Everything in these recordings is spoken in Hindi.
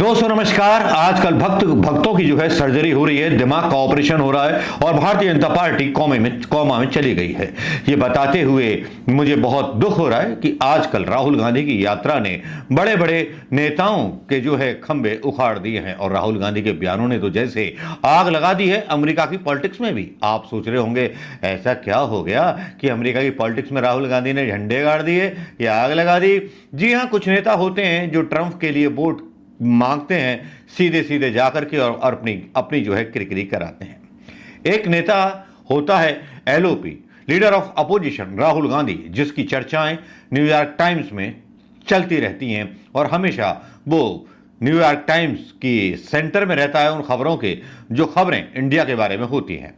दोस्तों नमस्कार। आजकल भक्तों की जो है सर्जरी हो रही है, दिमाग का ऑपरेशन हो रहा है और भारतीय जनता पार्टी कोमा में चली गई है। ये बताते हुए मुझे बहुत दुख हो रहा है कि आजकल राहुल गांधी की यात्रा ने बड़े बड़े नेताओं के जो है खंभे उखाड़ दिए हैं और राहुल गांधी के बयानों ने तो जैसे आग लगा दी है अमेरिका की पॉलिटिक्स में भी। आप सोच रहे होंगे ऐसा क्या हो गया कि अमेरिका की पॉलिटिक्स में राहुल गांधी ने झंडे गाड़ दिए या आग लगा दी। जी हाँ, कुछ नेता होते हैं जो ट्रंप के लिए वोट मांगते हैं, सीधे सीधे जाकर के और अपनी अपनी जो है किरकिरी कराते हैं। एक नेता होता है LOP, leader of opposition Rahul Gandhi, जिसकी चर्चाएं न्यूयॉर्क टाइम्स में चलती रहती हैं और हमेशा वो न्यूयॉर्क टाइम्स की सेंटर में रहता है उन खबरों के जो खबरें इंडिया के बारे में होती हैं।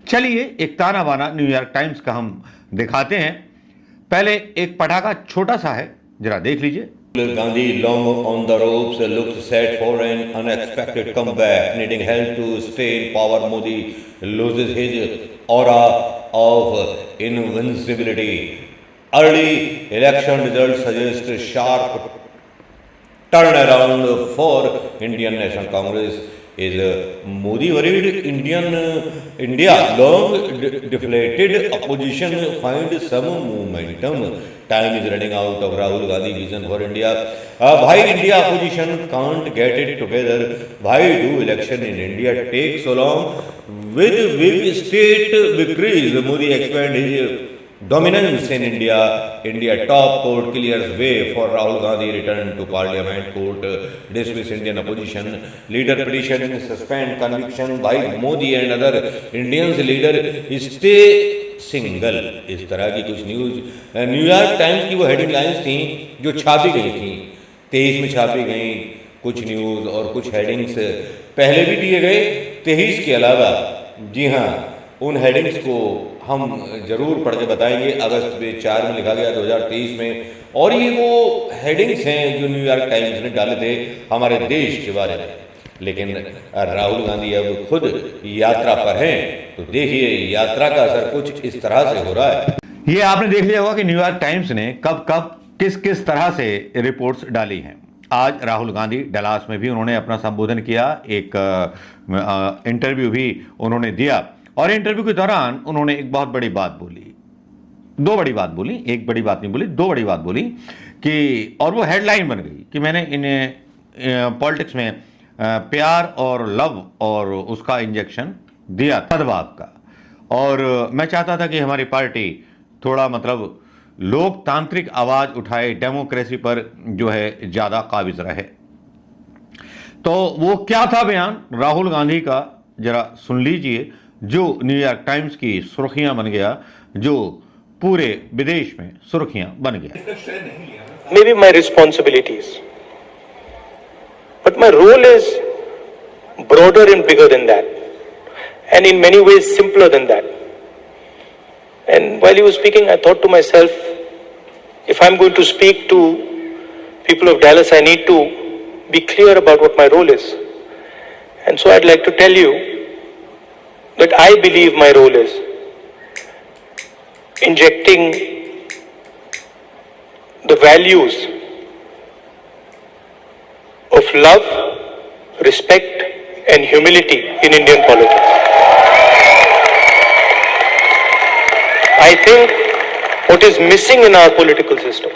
चलिए एक ताना बाना न्यूयॉर्क टाइम्स का हम दिखाते हैं। पहले एक पटाखा छोटा सा है, जरा देख लीजिए। Gandhi, long on the ropes, looks set for an unexpected comeback, needing help to stay in power. Modi loses his aura of invincibility. Early election results suggest sharp turnaround for Indian National Congress. Is Modi worried? India long deflated opposition find some momentum. Time is running out of Rahul Gandhi vision for India. Why India opposition can't get it together? Why do election in India take so long? With big state victories, Modi expand his dominance in India. India top court clears way for Rahul Gandhi return to parliament. Court dismiss Indian opposition. Leader petition suspend conviction by Modi and other Indians. Leader stay single. इस तरह की कुछ न्यूज न्यूयॉर्क टाइम्स की वो हेडिंग लाइंस थी जो छापी गई थी, 23 में छापी गई कुछ न्यूज और कुछ हेडिंग्स पहले भी दिए गए 23 के अलावा। जी हाँ, उन हेडिंग्स को हम जरूर पढ़ के बताएंगे। अगस्त में 4 में लिखा गया 2023 में, और ये वो हेडिंग्स हैं जो न्यूयॉर्क टाइम्स ने डाले थे हमारे देश के बारे में। लेकिन राहुल गांधी अब खुद यात्रा पर हैं, तो देखिए यात्रा का असर कुछ इस तरह से हो रहा है। ये आपने देख लिया होगा कि न्यूयॉर्क टाइम्स ने कब कब किस किस तरह से रिपोर्ट्स डाली हैं। आज राहुल गांधी डलास में भी उन्होंने अपना संबोधन किया, एक इंटरव्यू भी उन्होंने दिया और इंटरव्यू के दौरान उन्होंने एक बहुत बड़ी बात बोली, दो बड़ी बात बोली, एक बड़ी बात नहीं बोली, दो बड़ी बात बोली कि, और वो हेडलाइन बन गई कि मैंने इन पॉलिटिक्स में प्यार और लव और उसका इंजेक्शन दिया सद्भाव का, और मैं चाहता था कि हमारी पार्टी थोड़ा मतलब लोकतांत्रिक आवाज उठाए, डेमोक्रेसी पर जो है ज्यादा काबिज रहे। तो वो क्या था बयान राहुल गांधी का, जरा सुन लीजिए, जो न्यूयॉर्क टाइम्स की सुर्खियां बन गया, जो पूरे विदेश में सुर्खियां बन गया। Maybe my responsibilities, but my role is broader and bigger than that, and in many ways simpler than that. And while he was speaking, I thought to myself, if I'm going to speak to people of Dallas, I need to be clear about what my role is. And so I'd like to tell you that I believe my role is injecting the values of love, respect, and humility in Indian politics. I think what is missing in our political system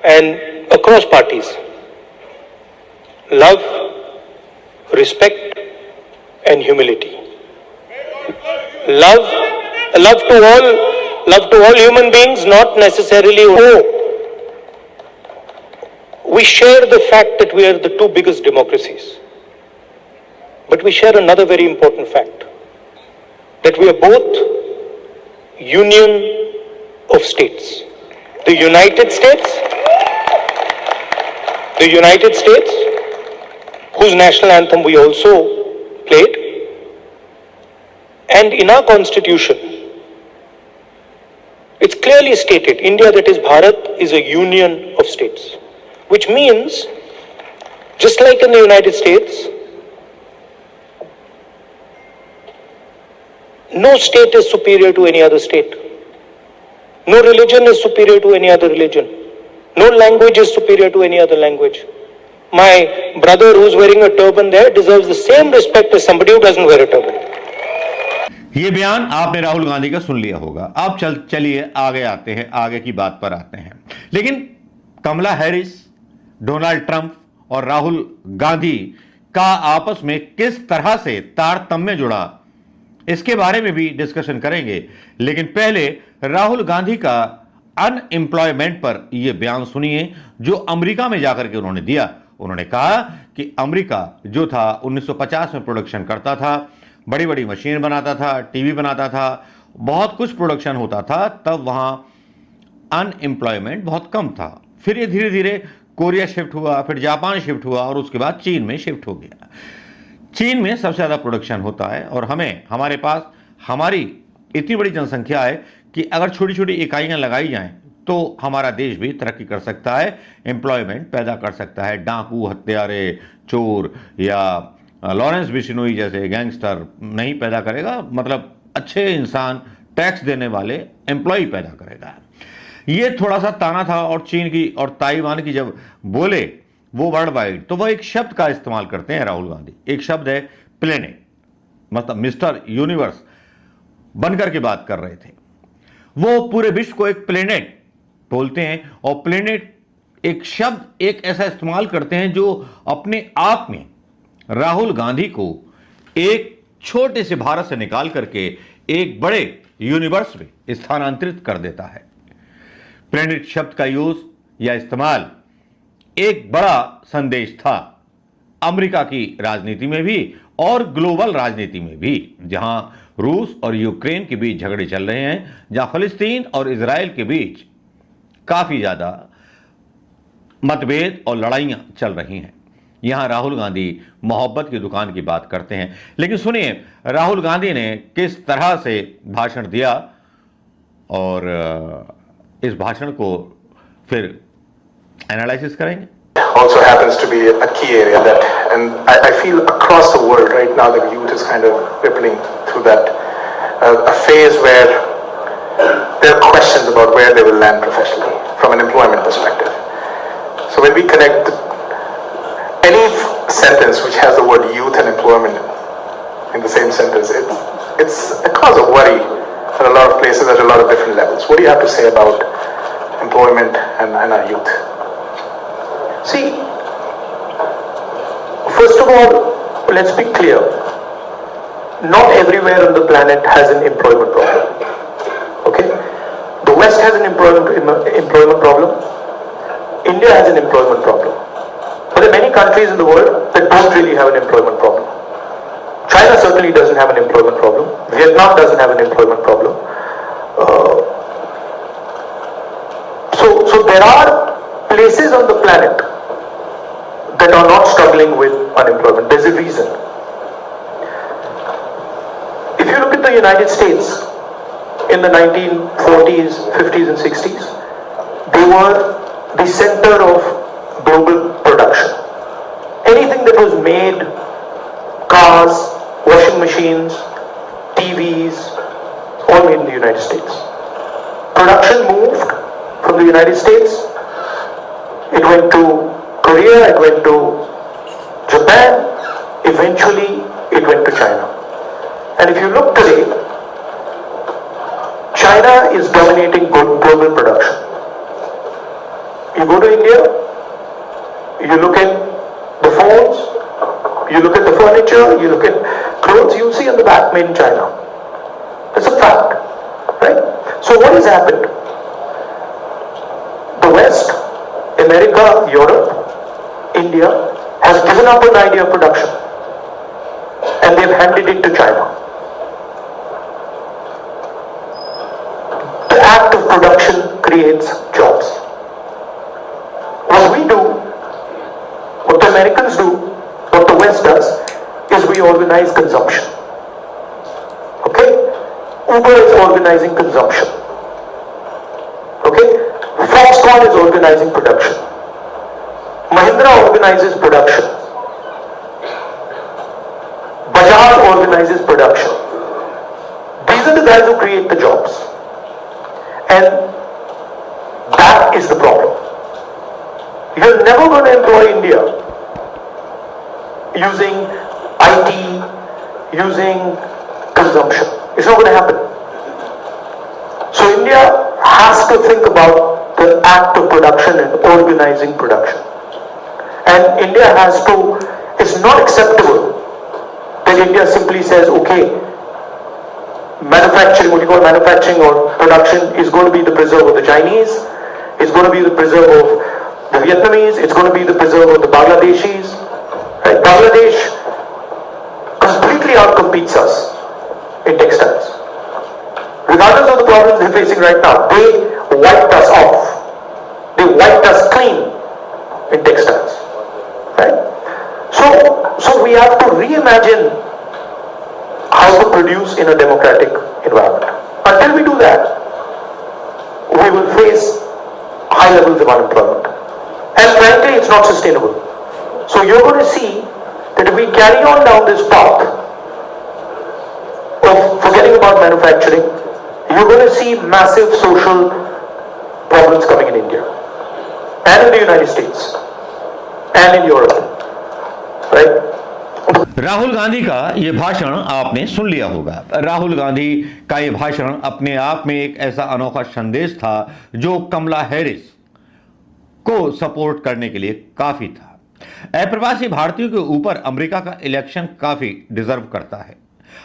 and across parties, love, respect, and humility. Love to all human beings, not necessarily. We share the fact that we are the two biggest democracies, but we share another very important fact, that we are both union of states. The United States, whose national anthem we also played, and in our constitution, it's clearly stated, India, that is Bharat, is a union of states, which means, just like in the United States, no state is superior to any other state. No religion is superior to any other religion. No language is superior to any other language. my brother who's wearing a turban there deserves the same respect as somebody who doesn't wear a turban. ये बयान आपने राहुल गांधी का सुन लिया होगा। अब चलिए आगे आते हैं, आगे की बात पर आते हैं। लेकिन कमला हैरिस, डोनाल्ड ट्रंप और राहुल गांधी का आपस में किस तरह से तारतम्य जुड़ा, इसके बारे में भी डिस्कशन करेंगे। लेकिन पहले राहुल गांधी का अनएम्प्लॉयमेंट पर यह बयान सुनिए जो अमेरिका में जाकर के उन्होंने दिया। उन्होंने कहा कि अमेरिका जो था 1950 में प्रोडक्शन करता था, बड़ी बड़ी मशीन बनाता था, टीवी बनाता था, बहुत कुछ प्रोडक्शन होता था, तब वहां अनएम्प्लॉयमेंट बहुत कम था। फिर ये धीरे धीरे कोरिया शिफ्ट हुआ, फिर जापान शिफ्ट हुआ और उसके बाद चीन में शिफ्ट हो गया। चीन में सबसे ज़्यादा प्रोडक्शन होता है और हमारे पास हमारी इतनी बड़ी जनसंख्या है कि अगर छोटी छोटी इकाइयाँ लगाई जाएं तो हमारा देश भी तरक्की कर सकता है, एम्प्लॉयमेंट पैदा कर सकता है। डाकू, हत्यारे, चोर या लॉरेंस बिश्नोई जैसे गैंगस्टर नहीं पैदा करेगा, मतलब अच्छे इंसान, टैक्स देने वाले एम्प्लॉय पैदा करेगा। ये थोड़ा सा ताना था। और चीन की और ताइवान की जब बोले वो वर्ल्ड वाइड, तो वह एक शब्द का इस्तेमाल करते हैं राहुल गांधी। एक शब्द है प्लेनेट, मतलब मिस्टर यूनिवर्स बनकर के बात कर रहे थे। वो पूरे विश्व को एक प्लेनेट बोलते हैं और प्लेनेट एक शब्द एक ऐसा इस्तेमाल करते हैं जो अपने आप में राहुल गांधी को एक छोटे से भारत से निकाल करके एक बड़े यूनिवर्स में स्थानांतरित कर देता है। प्लेनेट शब्द का यूज या इस्तेमाल एक बड़ा संदेश था अमेरिका की राजनीति में भी और ग्लोबल राजनीति में भी, जहां रूस और यूक्रेन के बीच झगड़े चल रहे हैं, जहां फिलिस्तीन और इजराइल के बीच काफी ज्यादा मतभेद और लड़ाइयां चल रही हैं। यहां राहुल गांधी मोहब्बत की दुकान की बात करते हैं। लेकिन सुनिए राहुल गांधी ने किस तरह से भाषण दिया और इस भाषण को फिर एनालिसिस करेंगे। Also happens to be a key area that, and I feel across the world right now the youth is kind of rippling through that a phase where there are questions about where they will land professionally from an employment perspective. So when we connect any sentence which has the word youth and employment in the same sentence, it's a cause of worry at a lot of places at a lot of different levels. What do you have to say about employment and our youth? See, first of all, let's be clear. Not everywhere on the planet has an employment problem. Okay? The West has an employment problem. India has an employment problem. But there are many countries in the world that don't really have an employment problem. China certainly doesn't have an employment problem. Vietnam doesn't have an employment problem. So there are places on the planet that are not struggling with unemployment. There's a reason. If you look at the United States in the 1940s, 50s and 60s, they were the center of global production. Anything that was made, cars, washing machines, TVs, all made in the United States. Production moved from the United States, it went to Korea, it went to Japan, eventually it went to China. And if you look today, China is dominating global production. You go to India, you look at the phones, you look at the furniture, you look at clothes, you'll see on the back made in China. It's a fact, right? So what has happened? The West, America, Europe, India has given up an idea of production and they've handed it to China. The act of production creates jobs. What we do, what the Americans do, what the West does, is we organize consumption. Okay? Uber is organizing consumption. Okay? Foxconn is organizing production. Mahindra organizes production. Bajaj organizes production. These are the guys who create the jobs. And that is the problem. You're never going to employ India using IT, using consumption. It's not going to happen. So India has to think about the act of production and organizing production. And India has to, it's not acceptable that India simply says, okay, manufacturing, what you call manufacturing or production is going to be the preserve of the Chinese, it's going to be the preserve of the Vietnamese, it's going to be the preserve of the Bangladeshis. Right? Bangladesh completely outcompetes us in textiles. Regardless of the problems they're facing right now, they wiped us off. They wiped us clean in textiles. Right? So we have to reimagine how to produce in a democratic environment. Until we do that, we will face high levels of unemployment. And frankly, it's not sustainable. So you're going to see that if we carry on down this path of forgetting about manufacturing, you're going to see massive social problems coming in India and in the United States and in Europe. Right? Rahul Gandhi का ये भाषण आपने सुन लिया होगा। राहुल गांधी का ये भाषण अपने आप में एक ऐसा अनोखा संदेश था जो कमला हैरिस को सपोर्ट करने के लिए काफी था। अप्रवासी भारतीयों के ऊपर अमेरिका का इलेक्शन काफी डिजर्व करता है।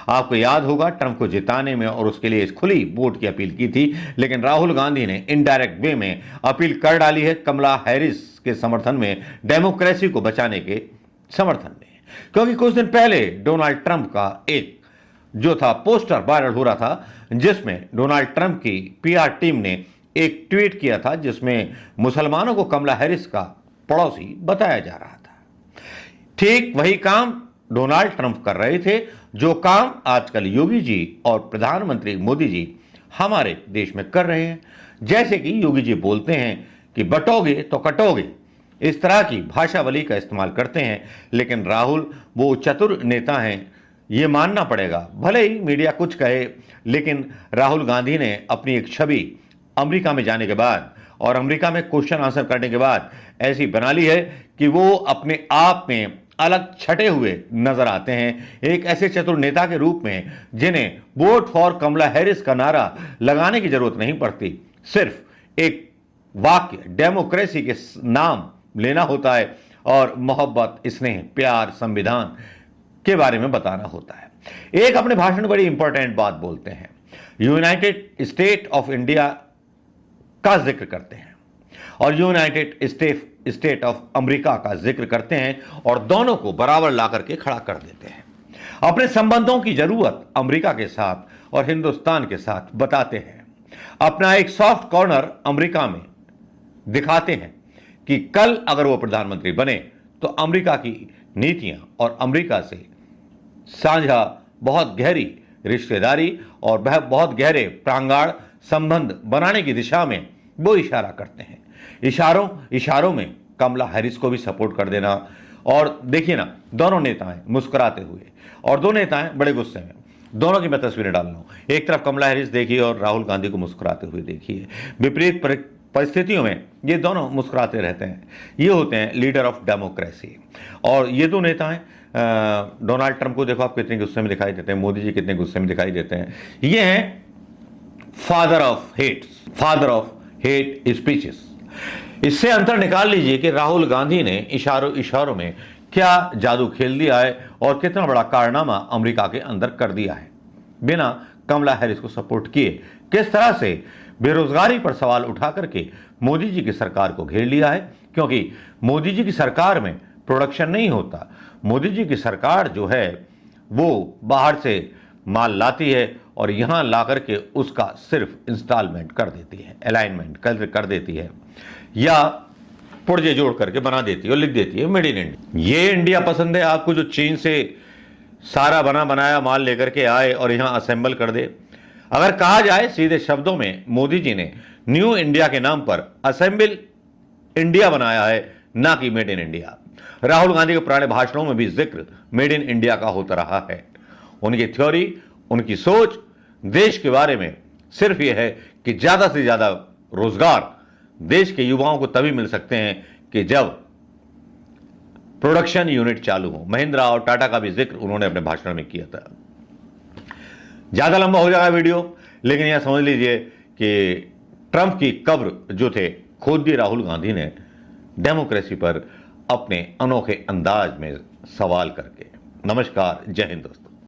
आपको याद होगा ट्रंप को जिताने में और उसके लिए खुली वोट की अपील की थी, लेकिन राहुल गांधी ने इनडायरेक्ट वे में अपील कर डाली है कमला हैरिस के समर्थन में, डेमोक्रेसी को बचाने के समर्थन में। क्योंकि कुछ दिन पहले डोनाल्ड ट्रंप का एक जो था पोस्टर वायरल हो रहा था, जिसमें डोनाल्ड ट्रंप की पीआर टीम ने एक ट्वीट किया था जिसमें मुसलमानों को कमला हैरिस का पड़ोसी बताया जा रहा था। ठीक वही काम डोनाल्ड ट्रंप कर रहे थे जो काम आजकल योगी जी और प्रधानमंत्री मोदी जी हमारे देश में कर रहे हैं। जैसे कि योगी जी बोलते हैं कि बटोगे तो कटोगे, इस तरह की भाषावली का इस्तेमाल करते हैं, लेकिन राहुल वो चतुर नेता हैं, ये मानना पड़ेगा। भले ही मीडिया कुछ कहे, लेकिन राहुल गांधी ने अपनी एक छवि अमेरिका में जाने के बाद और अमेरिका में क्वेश्चन आंसर करने के बाद ऐसी बना ली है कि वो अपने आप में अलग छटे हुए नजर आते हैं, एक ऐसे चतुर नेता के रूप में जिन्हें वोट फॉर कमला हैरिस का नारा लगाने की जरूरत नहीं पड़ती, सिर्फ एक वाक्य डेमोक्रेसी के नाम लेना होता है और मोहब्बत, स्नेह, प्यार, संविधान के बारे में बताना होता है। एक अपने भाषण में बड़ी इंपॉर्टेंट बात बोलते हैं, यूनाइटेड स्टेट ऑफ इंडिया का जिक्र करते हैं और यूनाइटेड स्टेट ऑफ अमेरिका का जिक्र करते हैं और दोनों को बराबर ला करके खड़ा कर देते हैं। अपने संबंधों की जरूरत अमेरिका के साथ और हिंदुस्तान के साथ बताते हैं। अपना एक सॉफ्ट कॉर्नर अमेरिका में दिखाते हैं कि कल अगर वो प्रधानमंत्री बने तो अमेरिका की नीतियां और अमेरिका से साझा बहुत गहरी रिश्तेदारी और बहुत गहरे प्रांगाड़ संबंध बनाने की दिशा में वो इशारा करते हैं। इशारों में कमला हैरिस को भी सपोर्ट कर देना। और देखिए ना, दोनों नेताएं मुस्कुराते हुए और दो नेताएं बड़े गुस्से में, दोनों की मैं तस्वीरें डाल रहा हूं। एक तरफ कमला हैरिस देखिए और राहुल गांधी को मुस्कुराते हुए देखिए। विपरीत परिस्थितियों में ये दोनों मुस्कुराते रहते हैं। ये होते हैं लीडर ऑफ डेमोक्रेसी। और ये दो नेता हैं, डोनाल्ड ट्रंप को देखो आप कितने गुस्से में दिखाई देते हैं, मोदी जी कितने गुस्से में दिखाई देते हैं। ये हैं फादर ऑफ हेट स्पीचेस। इससे अंतर निकाल लीजिए कि राहुल गांधी ने इशारों में क्या जादू खेल दिया है और कितना बड़ा कारनामा अमेरिका के अंदर कर दिया है बिना कमला हैरिस को सपोर्ट किए। किस तरह से बेरोजगारी पर सवाल उठा करके मोदी जी की सरकार को घेर लिया है, क्योंकि मोदी जी की सरकार में प्रोडक्शन नहीं होता। मोदी जी की सरकार जो है वो बाहर से माल लाती है और यहाँ ला करके उसका सिर्फ इंस्टॉलमेंट कर देती है, अलाइनमेंट कर देती है या पुर्जे जोड़ करके बना देती है और लिख देती है मेड इन इंडिया। ये इंडिया पसंद है आपको, जो चीन से सारा बना बनाया माल लेकर के आए और यहाँ असेंबल कर दे। अगर कहा जाए सीधे शब्दों में, मोदी जी ने न्यू इंडिया के नाम पर असेंबल इंडिया बनाया है, ना कि made in India. Rahul Gandhi के पुराने भाषणों में भी जिक्र मेड इन इंडिया का होता रहा है। उनकी थ्योरी, उनकी सोच देश के बारे में सिर्फ यह है कि ज्यादा से ज्यादा रोजगार देश के युवाओं को तभी मिल सकते हैं कि जब प्रोडक्शन यूनिट चालू हो। महिंद्रा और टाटा का भी जिक्र उन्होंने अपने भाषण में किया था। ज्यादा लंबा हो जाएगा वीडियो, लेकिन यह समझ लीजिए कि ट्रंप की कब्र जो थे खोद दी राहुल गांधी ने डेमोक्रेसी पर अपने अनोखे अंदाज में सवाल करके। नमस्कार, जय हिंद दोस्तों।